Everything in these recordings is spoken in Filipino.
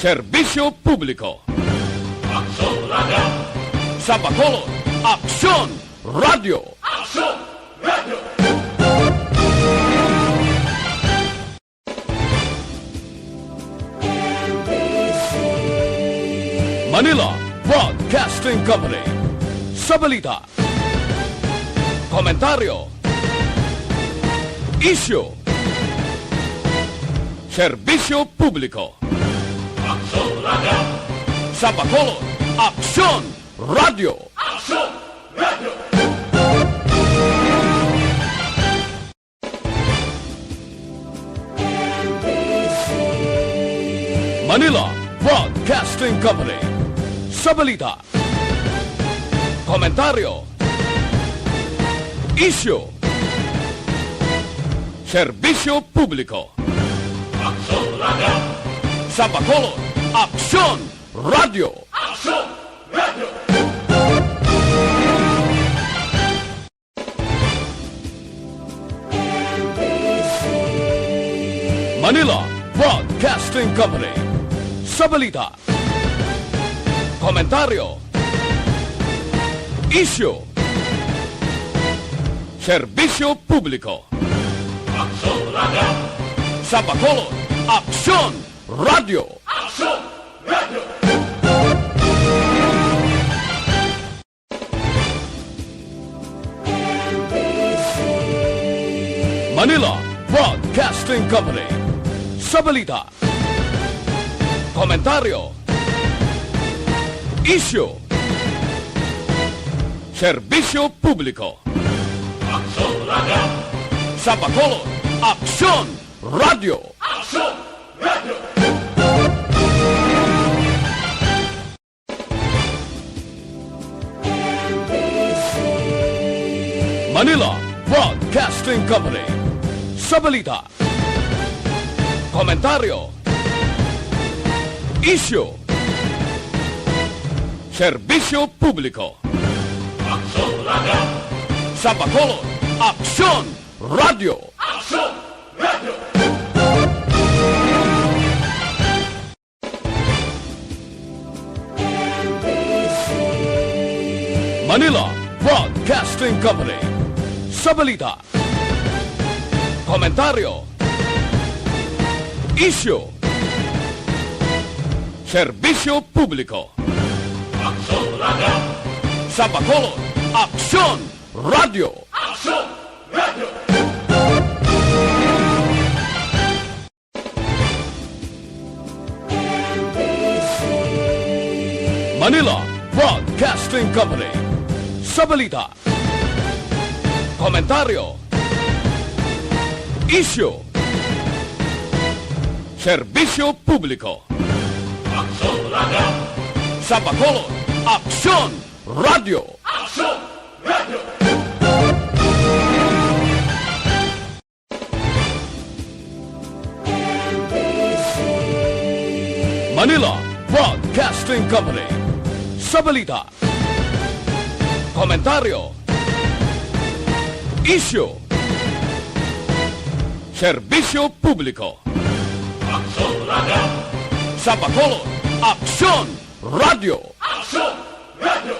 Serbisyo Publiko. Aksyon Radio! Sa Bacolod, Aksyon Radio! Aksyon Radio! Manila Broadcasting Company. Sa balita, komentaryo, isyu, serbisyo publiko. Aksyon Radio! Sa Bacolod, Aksyon Radio! Aksyon Radio! Manila Broadcasting Company. Sa balita, komentaryo, isyu, serbisyo publiko. Aksyon Radio! Sa Bacolod, Aksyon Radio! Aksyon Radio! Manila Broadcasting Company. Sa balita, komentaryo, isyu, serbisyo publiko. Aksyon Radio! Sa Bacolod, Aksyon Radio! Aksyon Radio! Manila Broadcasting Company. Sa balita, komentaryo, isyu, serbisyo publiko. Aksyon Radio! Sa Bacolod, Aksyon Radio! Aksyon Radio! Manila Broadcasting Company. Sa balita, komentaryo, isyu, serbisyo publiko. Aksyon Radio! Sa Bacolod, Aksyon Radio! Aksyon Radio! Manila Broadcasting Company. Sa balita, komentaryo, isyu, serbisyo publiko. Aksyon Radio! Sa Bacolod, Aksyon Radio! Aksyon Radio! Manila Broadcasting Company. Sa balita, komentaryo, isyu, serbisyo publiko. Aksyon Radio! Sa Bacolod, Aksyon Radio! Aksyon Radio! Manila Broadcasting Company. Sa balita, komentaryo, isyu, serbisyo publiko. Aksyon Radio! Sa Bacolod, Aksyon Radio! Aksyon Radio!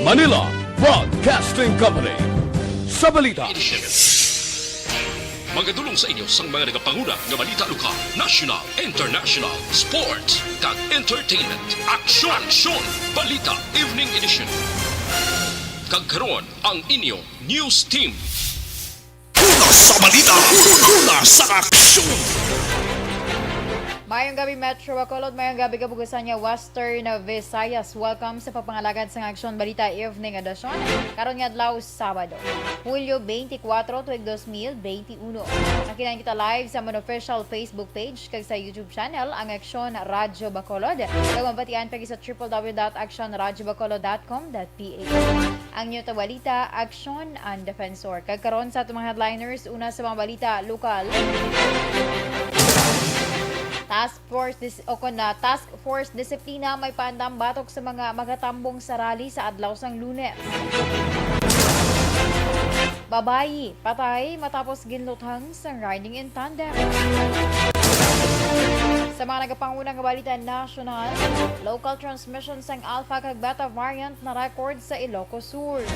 Manila Broadcasting Company. Sa balita, Magadulong sa inyo sang mga nagapanguna ng balita lokal, national, international, sports, kag entertainment. Aksyon! Balita Evening Edition. Kag karon ang inyong news team. Una sa balita, una sa aksyon. Mayong gabi Metro Bacolod, mayong gabi kabugasan niya Western Visayas. Welcome sa papangalagad sa Aksyon Balita Evening Edition. Karon nga adlaw Sabado, Hulyo 24, tuig 2021. Nakinan kita live sa mga official Facebook page kag sa YouTube channel ang Aksyon Radio Bacolod. Kag mabatian pagi sa www.actionradiobacolod.com.ph. Ang new balita, Aksyon and Defensor. Kag karon sa atong mga headliners, una sa mga balita lokal. Task Force Disiplina may paandam batok sa mga magatambong sa rally sa adlaw sang Lunes. Babayi, patay matapos ginluthang sa riding in tandem. Sa mga nagapangunang balita national, local transmission sang Alpha kag Beta variant na record sa Ilocos Sur.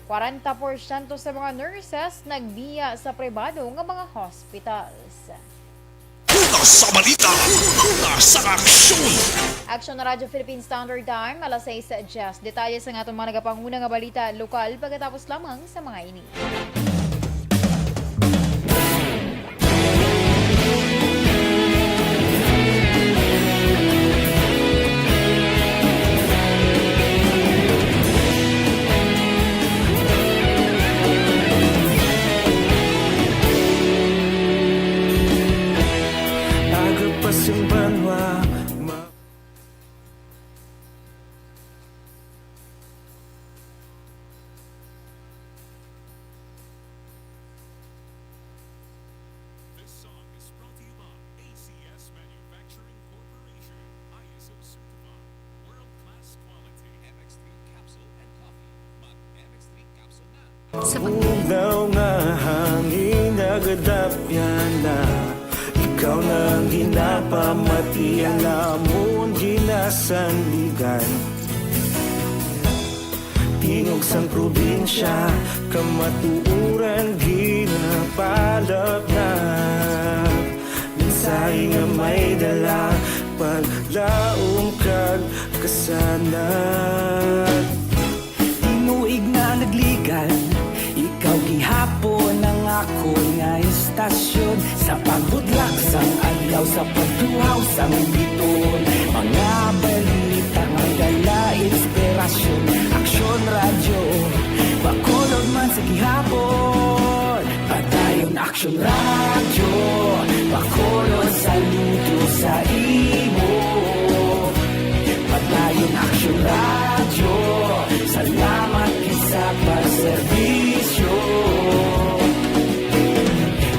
40% sa mga nurses nagbiya sa pribado nga mga hospitals. Una sa balita, una sa aksyon. Aksyon na Radyo Philippine Standard Time, alas 6:10. Detalye sa atong mga nagapangunang balita lokal pagkatapos lamang sa mga ini. Ulaw nga hangin nagadapyan na ikaw nang ginapamatian namon ginasandigan. Tingog sang probinsya kamatuuran ginapalap na mensahe nga may dala paglaom kag kasanat. Tinuig na nagligan ikaw gihapon ang ako nga istasyon sa pagbudlak sang adlaw sa pagduhaw sang biton. Mga balita nga dala inspirasyon, aksyon radyo bakolod man sa gihapon. Padayon aksyon radyo bakolod saludo sa imo. Padayon aksyon radyo salamat kisa pagserbisyo.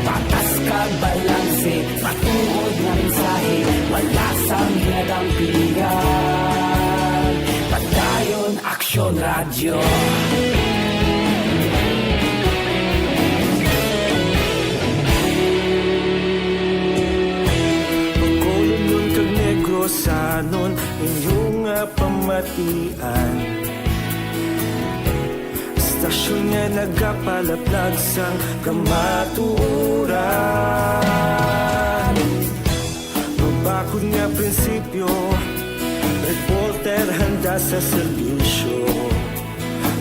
Patas kag balanse, matuod na mensahe, wala sang hinadampingan. Padayon aksyon radyo. Bakolon nun kag negrosanon inyong pamatian. Stasyon nga nagapalaplag sang kamaturan. Mabakod nga prinsipyo, reporter handa sa serbisyo.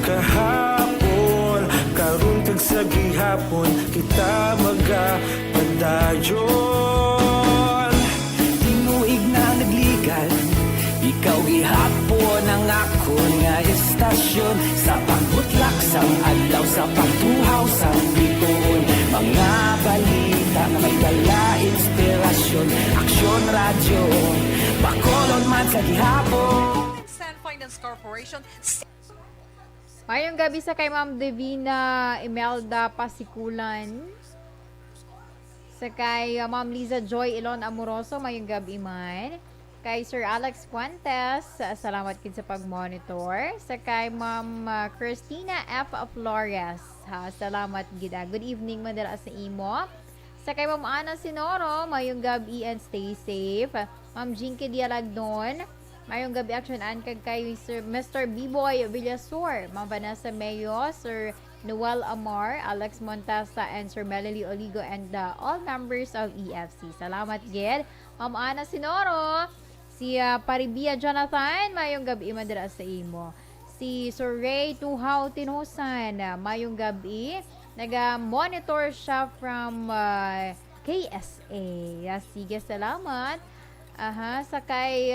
Kahapon, karun kag sa gihapon, kita magapadayon. Tinuig na nagligan, ikaw gihapon ang ako nga istasyon sa pagbutlak sang adlaw sa pagtuhaw sang biton. Mga balita na may dala inspirasyon, aksyon radyo bakolon man sa gihapon. Sand Finance Corporation. Mayong gabi sa kay Ma'am Divina Imelda Pasikulan. Sa kay Ma'am Liza Joy Ilon Amoroso, mayong gabi man. Kay Sir Alex Fuentes, salamat kid sa pag-monitor. Sa kay Ma'am Christina F. Flores, salamat gid. Good evening madala sa imo. Sa kay Ma'am Ana Sinoro, mayong gabi and stay safe. Ma'am Jinky Dialagnon, mayong gabi action and kay Sir Mr. B-Boy Villasor, Ma'am Vanessa Mayo, Sir Noel Amar, Alex Montasa, and Sir Melanie Oligo, and all members of EFC. Salamat gid. Ma'am Ana Sinoro, si Paribia Jonathan, mayong gabi madara sa imo. Si Sir Ray Tuhaw Tinhusan, mayong gabi. Naga-monitor siya from KSA. Sige, salamat. Sa kay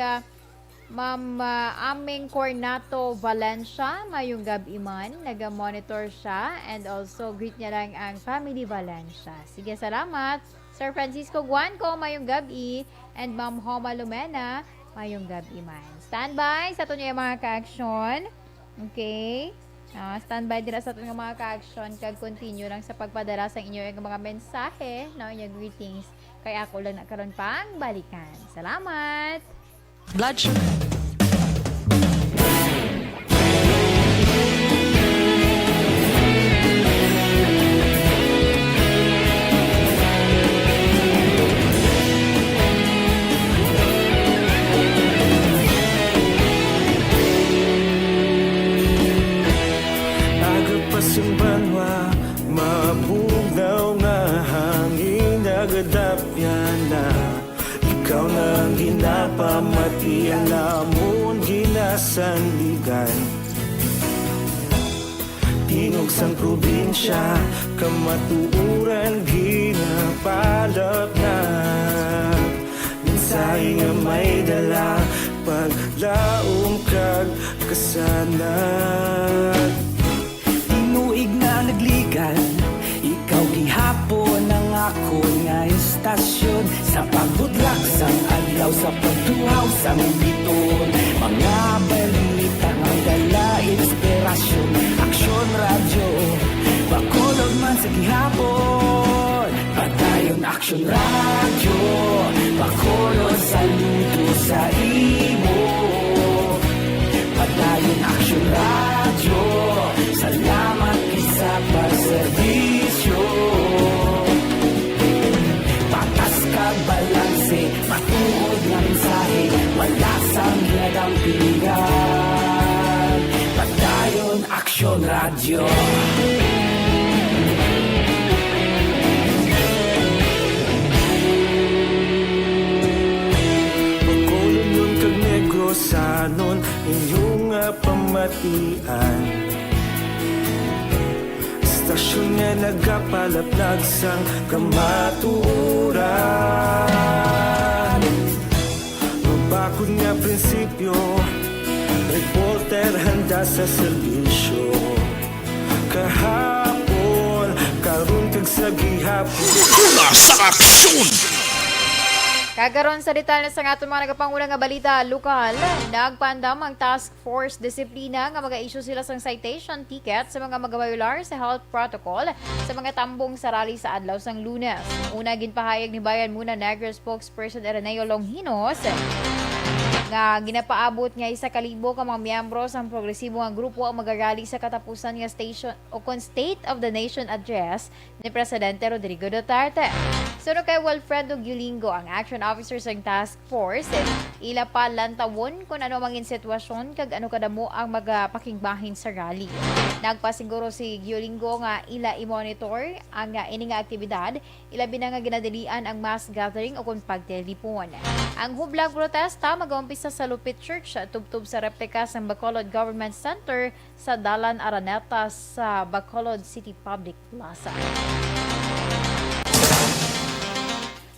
Ma'am Aming Cornato Valencia, mayong gabi man. Naga-monitor siya. And also, greet niya lang ang family Valencia. Sige, salamat. Sir Francisco Guanco, mayong gabi. And Ma'am Homa Lumena, mayong gabi man. Standby sa ito niya yung mga ka-aksyon. Okay? Standby dira sa ito yung mga ka-aksyon. Kag continue lang sa pagpadala sa inyo yung mga mensahe. No, yung greetings. Kaya ako lang nakaroon pang balikan. Salamat! Blood sugar. lamon ginasandigan. Tingog sang probinsya, kamatuuran ginapalap na. Minsay nga may dala, paglaom kag kasanag. Tinuig na nagligan, ikaw gihapon ang ako nga estasyon. Sa pagbudlak sang adlaw, sa pagtuhaw sang biton, mga balita nga dala inspirasyon. Aksyon radyo, bakulog man sa gihapon. Padayon Aksyon radyo, bakulog saludo sa imo. Padayon Aksyon radyo, salamat isa pagserbisyo. Patas ka balanse, matuod na mensahe, wala sang ginadang pilihan. Padayon Aksyon radyo. Pagkulong nun kag negrosanon, inyong pamatian. Istasyon nga nagapalaplag sang kamaturan. Mabakod nga prinsipyo, reporter handa sa serbisyo. Kahapon, karon kag sa gihapon. Una sa aksyon! Kagaron sa detalye sa aton mga nagapangulang nga balita lokal, nagpandam ang task force disiplina nga mag-issue sila sang citation ticket sa mga magabayular sa health protocol sa mga tambong sa rally sa adlaw sang Lunes. Una ginpahayag ni Bayan Muna Negros spokesperson Araneo Longhinos nga ginapaabot nga 1,000 ka mga miyembro sa progresibo nga grupo ang magarally sa katapusan nga station o kon State of the Nation address ni Presidente Rodrigo Duterte. Suno kay Wilfredo Gulingo, ang action officer sa task force, ila pa lantawon kung ano mangin sitwasyon kag ano kadamo ang magpakingbahin sa rally. Nagpasiguro si Gulingo nga ila i-monitor ang ini nga aktibidad, ilabi na nga ginadilian ang mass gathering o kung pagtelepon. Ang hublag protesta mag-umpisa sa Lupit Church tubtub sa replika sa Bacolod Government Center sa Dalan Araneta sa Bacolod City Public Plaza.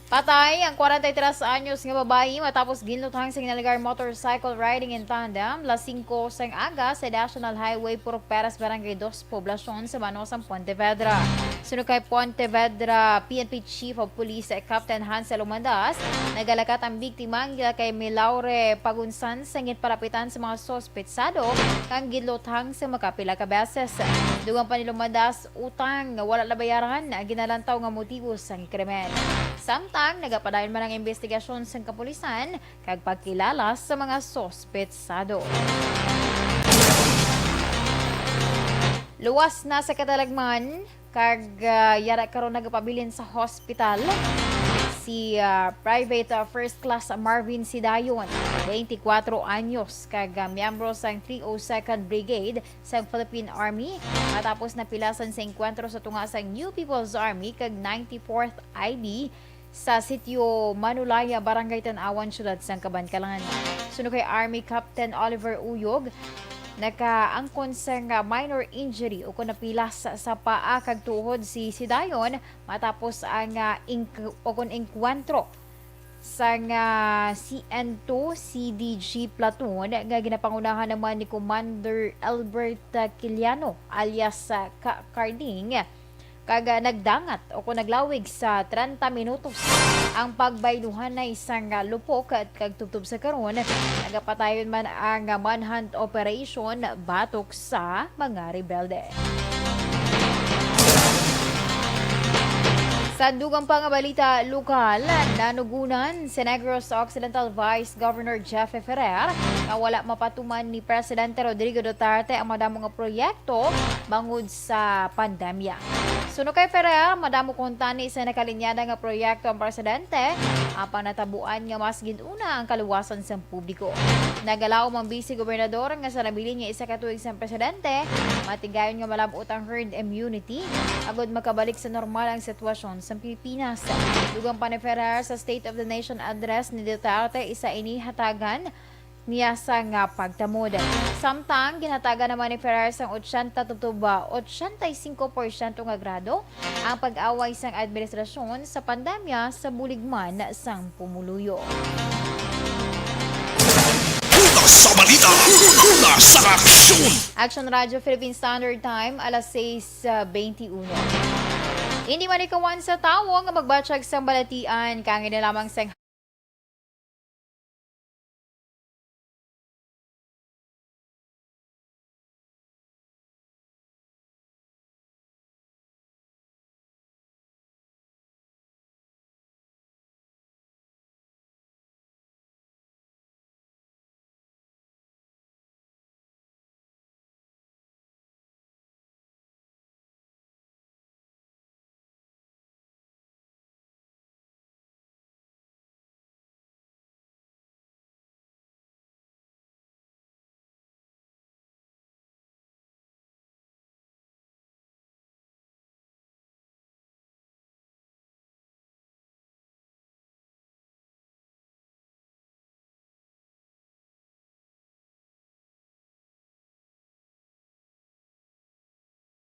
Patay ang 43 anyos nga babae matapos ginlutang sa ginalagar motorcycle riding in tandem las 5 sang aga sa National Highway Purok Peras, Barangay 2, Poblasyon sa Manosang Pontevedra. Sunod kay Pontevedra PNP Chief of Police Captain Hansel Umandas, nagalakat ang biktima gila kay Milaure Pagunsan sa parapitan sa mga sospetsado kang ginlutang sa makapila ka beses. Dugang pa ni Umandas utang nga wala labayaran na ginalantaw nga motibo sang krimen. Samtang nagapadayon man ang investigasyon sa kapulisan kag pagkilala sa mga sospetsado. Luwas na sa katalagman kag yara karon nagapabilin sa hospital si private first class Marvin Sidayon, 24 anyos, kag miyembro sa 302nd Brigade sa Philippine Army matapos napilasan sa enkwentro sa tunga sa New People's Army kag 94th IB sa sitio Manulaya, Barangay Tanawan, Syudad sang Kabankalan. Sunod kay Army Captain Oliver Uyog, nakaangkon sa minor injury o kung napilas sa paa kag tuhod si Sidayon matapos ang enkwentro sa CN2 CDG platoon nga ginapangunahan naman ni Commander Albert Quiliano alias Carding. Kaga nagdangat o kung naglawig sa 30 minutos ang pagbailuhan na isang lupok at kagtubtub sa karon, nagapatayon man ang manhunt operation batok sa mga rebelde. Sa dugang pa nga balita lokal, nanugunan si Negros Occidental Vice Governor Jeff Ferrer na wala mapatuman ni Presidente Rodrigo Duterte ang madamo nga proyekto bangod sa pandemya. Suno kay Ferrer, madamo kuntani sa nakalinyada nga proyekto ang presidente, apang natabuan nga mas ginuna ang kaluwasan sa publiko. Nagalaw mang vice gobernador nga sa nabilin nga isa ka tuig sa presidente, matigayon nga malabot ang herd immunity, agod makabalik sa normal ang sitwasyon sa Pilipinas. Dugang pa ni Ferrer sa State of the Nation address ni Duterte, isa ini hatagan niya sa nga pagtamod. Samtang ginataga naman ni Ferrer sang 80 tutuba 85% nga grado ang pag-away sang administrasyon sa pandemya sa buligman sang pumuluyo. Una sa balita, una sa aksyon. Aksyon Radio Philippine Standard Time, alas 6:21. Hindi man ikawan sa tao nga magbatsyag sang balatian, kangin na lamang sang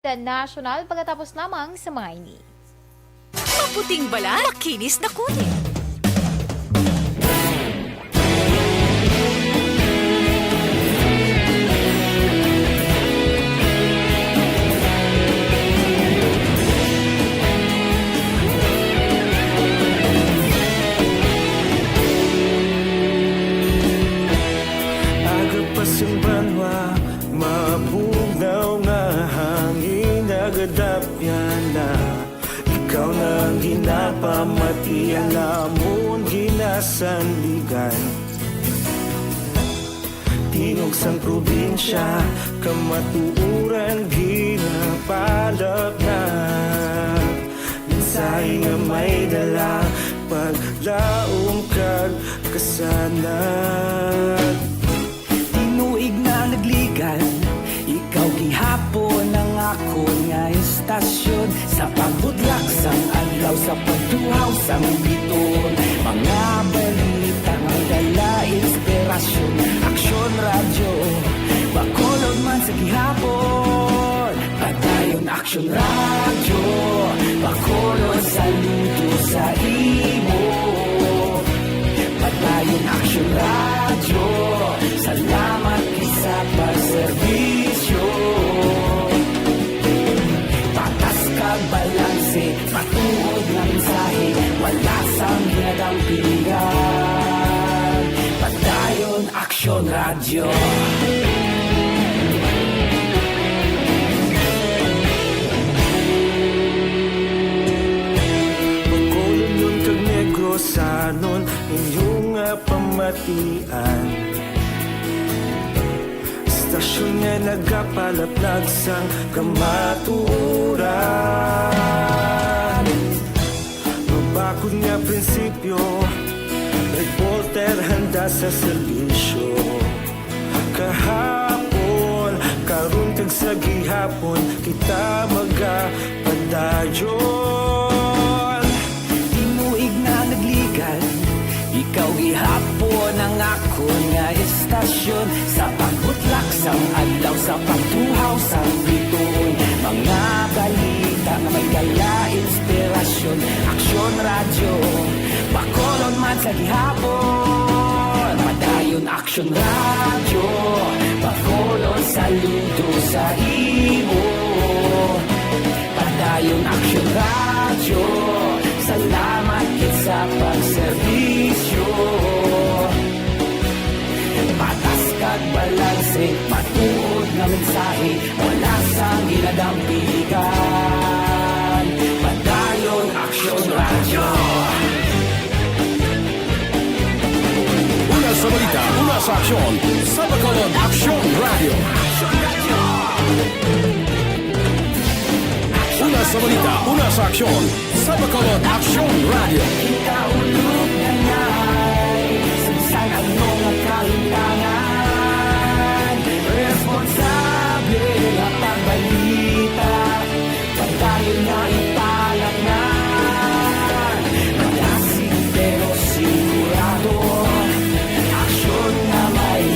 national pagkatapos lamang sa mga ini. Maputing balat, makinis na kulit. Aga pa siyang banwa, mabugaw nga hangin, nagadapyan na. Ikaw nang ginapamatian, lamon ginasanligan. Tinog sang probinsya, kamatuuran ginapalap na. Minsay nga may dala, paglaom kag kasanat. Tinuig na nagligan, ikaw gihapon ang ako nga istasyon. Sa pagbudlak sang adlaw, sa pagtuhaw sang biton. Mga balita nga dala inspirasyon. Aksyon radyo, bakolod man sa gihapon. Padayon aksyon radyo, bakolod saludo sa imo. Padayon aksyon radyo, salamat sa pagserbisyo. Patas kag balanse, patuod ng mensahe, wala sang ginadang pilihan. Padayon aksyon radyo. Bakolon yun kag negro sanon, inyong pamatian. Stasyon nga nagapalaplag sang kamaturan. Mabakod nga prinsipyo, reporter handa sa serbisyo. Kahapon, karon kag sa gihapon, kita magapadayon. Tinuig na nagligan, ikaw gihapon ang ako nga istasyon. Sa pagbutlak sang adlaw, sa pagtuhaw sang biton. Mga balita nga may dala inspirasyon. Aksyon radyo, bakolon man sa gihapon. Padayon aksyon radyo, bakolon saludo sa imo. Padayon aksyon radyo, salamat kit sa pagserbisyo. Patas kag balanse, patuod na mensahe, wala sang ginadampigan. Padayon aksyon radyo. Una sa balita, una sa aksyon, sa bakolod Aksyon Radio. Una sa balita, una sa aksyon, sa bakolod Aksyon Radio. Ikaulog na ngay, sagsay ang mga kalintangan. Responsable na pagbalita, pagdayon na ipalat na. Malasig pero sigurado, aksyon na may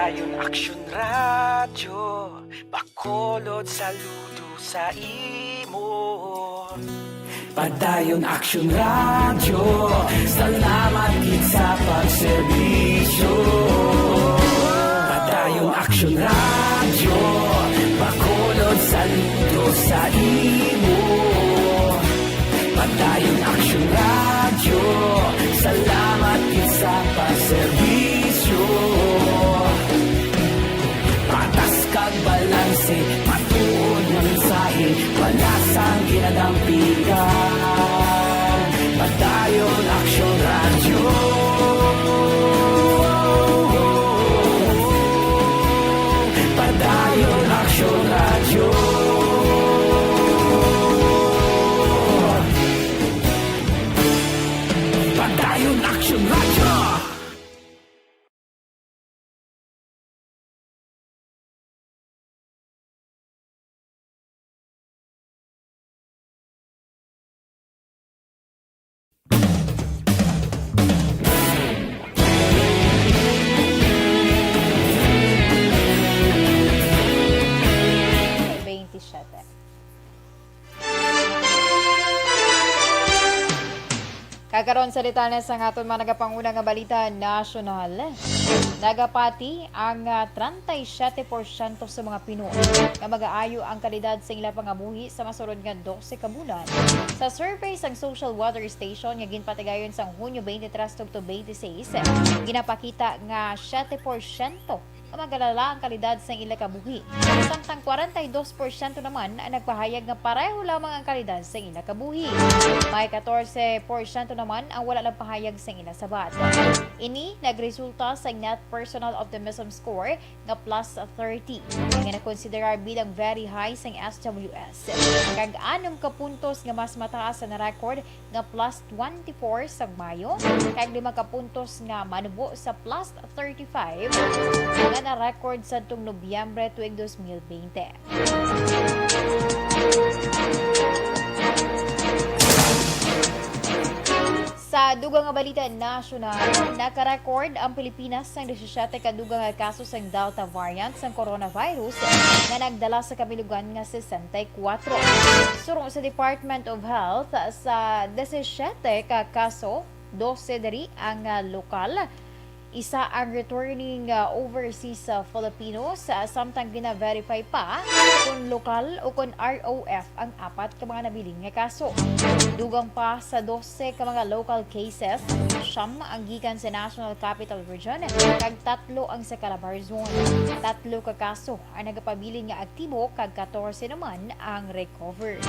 Padayon Aksyon Radyo, bakolod saludo sa imo. Padayon Aksyon Radyo, salamat gid sa pagserbisyo. Padayon Aksyon Radyo, bakolod saludo sa imo. Padayon Aksyon Radyo, salamat gid sa pagserbisyo. Patas kag balanse, matuod nga mensahe, wala sang ginadampigan. Padayon Aksyon Radyo. Padayon Aksyon Radyo. Padayon Aksyon Radyo. Kakaroon sa detalye sa aton mga nagapanguna nga balita nasyonal. Nagapati ang 37% sa mga Pinoy nga mag-aayo ang kalidad sa ilang pangabuhi sa masurod nga 12 ka bulan. Sa survey sang Social Water Station nga ginpatigayon sa Hunyo 23 to 26, ginapakita nga 7% magalala ang kalidad sa ilang kabuhi. Samtang 42% naman ang nagpahayag nga pareho lamang ang kalidad sa ilang kabuhi. May 14% naman ang wala lang pahayag sa ilang sabat. Ini nagresulta sa Net Personal Optimism Score nga plus 30 nga nakonsiderar bilang very high sa SWS. Kag 6 ka puntos nga mas mataas sa na-record nga plus 24 sa Mayo, kag 5 ka puntos nga manubo sa plus 35 nga na-record sa tung Nobyembre tuig 2020. Sa dugang nga balita nasyonal, nakarecord ang Pilipinas ng 17 kadugang nga kaso sa Delta variant sa coronavirus na nagdala sa kabilugan nga 64. Surong sa Department of Health, sa 17 ka kaso, 12 dari ang lokal, isa ang returning overseas Filipinos, samtang gina-verify pa kung lokal o kung ROF ang 4 ka mga nabiling nga kaso. Dugang pa sa 12 ka mga local cases, 9 ang gikan sa National Capital Region, kag 3 ang sa Calabar Zone. 3 ka kaso ang nagapabilin nga aktibo, kag 14 naman ang recover.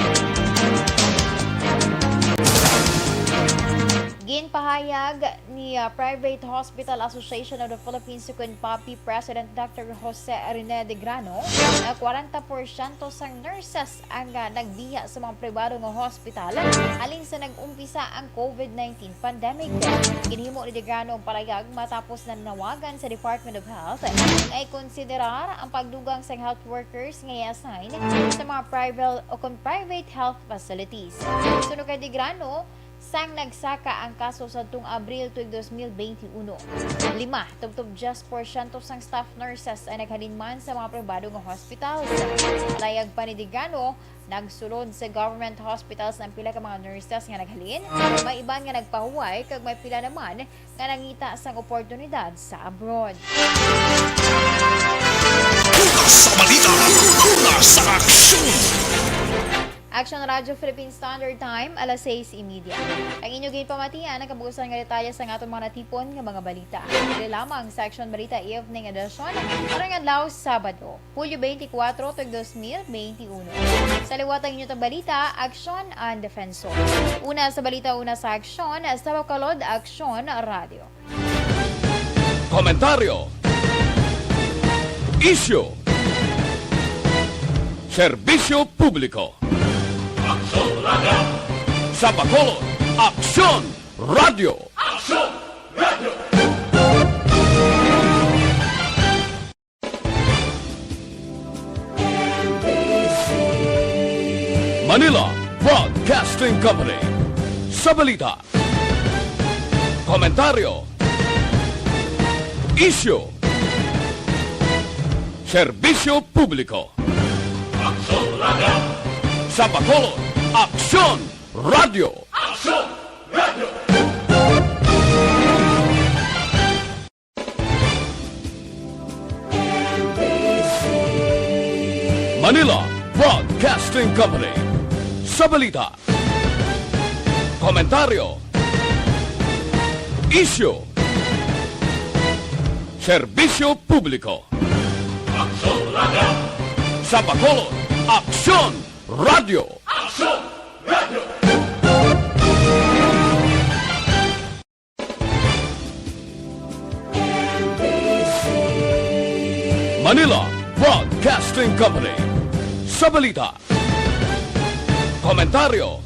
Ginpahayag ni Private Hospital Association of the Philippines Second Papi President Dr. Jose Rene de Grano na 40% sang nurses ang nagbiya sa mga pribado nga hospital alin sa nag-umpisa ang COVID-19 pandemic. Ginhimo ni de Grano ang palayag matapos na nawagan sa Department of Health ay konsiderar ang pagdugang sa health workers nga i-assign sa mga private health facilities. Sunod kay de Grano, sang nagsaka ang kaso sa tung Abril tuig 2021. 5 tubtob just porsyento sang staff nurses ay naghalinman sa mga pribado nga hospitals. Layag pa ni Digano, nagsulod sa government hospitals ng pila ka mga nurses nga naghalin. May iban nga nagpahuway, kag may pila naman nga nangita sang oportunidad sa abroad. Una sa balita, una sa aksyon. Aksyon Radio Philippine Standard Time, alas 6:30. Ang inyo ginpamatian ang kabuusan nga detalye sa atong mga natipon nga mga balita. Dili lamang sa Aksyon Balita Evening Edition karong adlaw Sabado, Hulyo 24, 2021. Sa liwat ang inyong balita, Aksyon and Defensor. Una sa balita, una sa Aksyon, sa Bacolod, Aksyon Radio. Komentaryo, isyu, serbisyo publiko. Aksyon Radio! Sa Bacolod, Aksyon Radio! Aksyon Radio! Manila Broadcasting Company. Sa balita, komentaryo, isyu, Serbisyo Publiko. Aksyon Radio! Sa Bacolod, Aksyon Radio. Aksyon Radio! Manila Broadcasting Company. Sa balita, komentaryo, isyu, serbisyo publiko. Aksyon Radio! Sa Bacolod, Aksyon Radio. Aksyon Radio! Manila Broadcasting Company. Sa balita, komentaryo,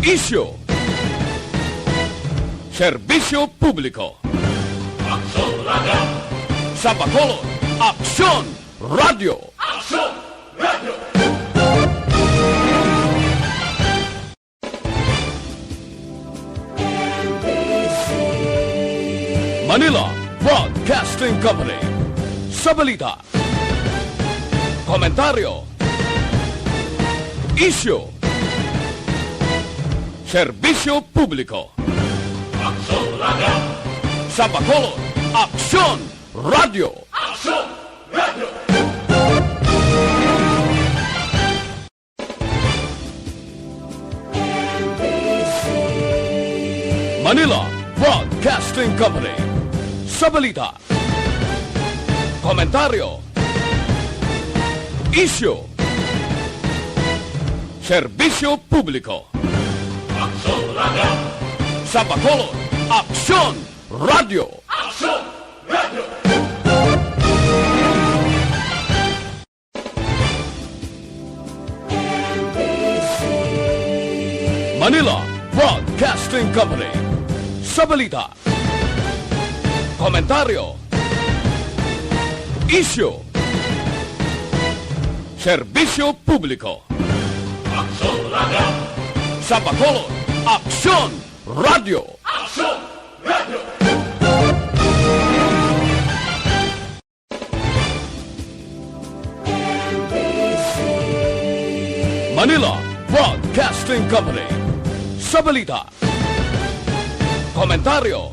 isyu, serbisyo publiko. Aksyon Radio! Sa Bacolod, Aksyon Radio. Aksyon Radio! Manila Broadcasting Company. Sa balita, komentaryo, isyu, serbisyo publiko. Aksyon Radio! Sa Bacolod, Aksyon Radio. Aksyon Radio! Manila Broadcasting Company. Sa balita, komentaryo, isyu, serbisyo publiko. Aksyon Radio! Sa Bacolod, Aksyon Radio. Aksyon Radio! Manila Broadcasting Company. Sa balita, komentaryo, isyu, serbisyo publiko. Aksyon Radio! Sa Bacolod, Aksyon Radio. Aksyon Radio! Manila Broadcasting Company. Sa balita, komentaryo,